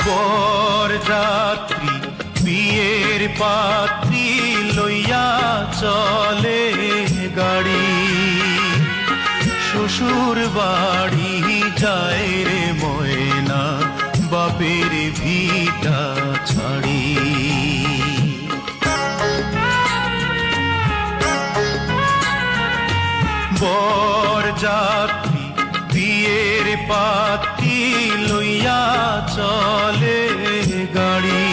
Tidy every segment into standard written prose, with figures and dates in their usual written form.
বরযাত্রী বিয়ের পাত্রী লইয়া চলে গাড়ি, শ্বশুর বাড়ি যায় রে ময়না বাপের ভিটা ছাড়ি। বরযাত্রী বিয়ের পাত্রী লইয়া চলে গাড়ি,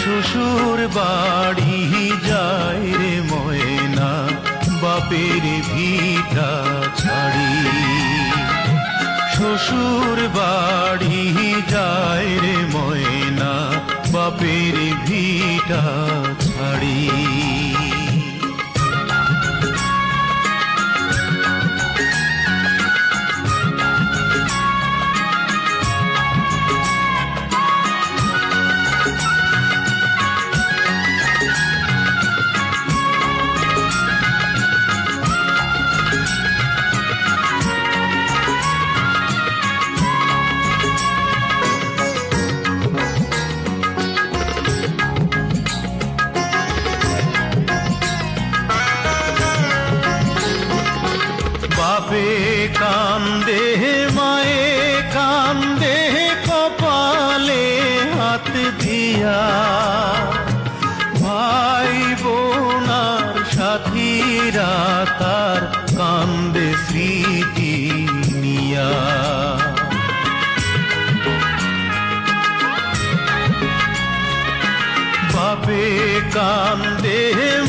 শ্বশুর বাড়ি যায় রে ময়না বাপের ভিটা ছাড়ি। শ্বশুর বাড়ি যায় রে ময়না বাপের ভিটা ছাড়ি। বাপে কান্দে মায়ে কান্দে কপালে হাত দিয়া, ভাই বোনার সাথীরা তার কান্দে স্মৃতি নিয়া। বাপে কান্দে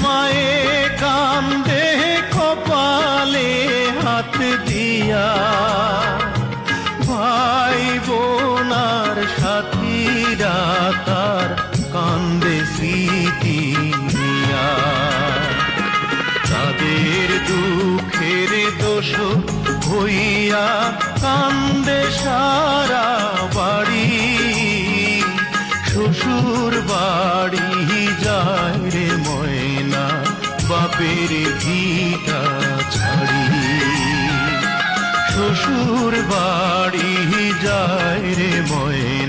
মায়ে কান্দে কপালে হাত দিয়া, ভাই বোনার সাথীরা তার কান্দে স্মৃতি নিয়া। তাদের দুঃখের দোষ হইয়া কান্দে সারা বাড়ি, শ্বশুর বাড়ি যায় রে ময়না বাপের ভিটা ছাড়ি। শ্বশুর বাড়ি যায় রে ময়না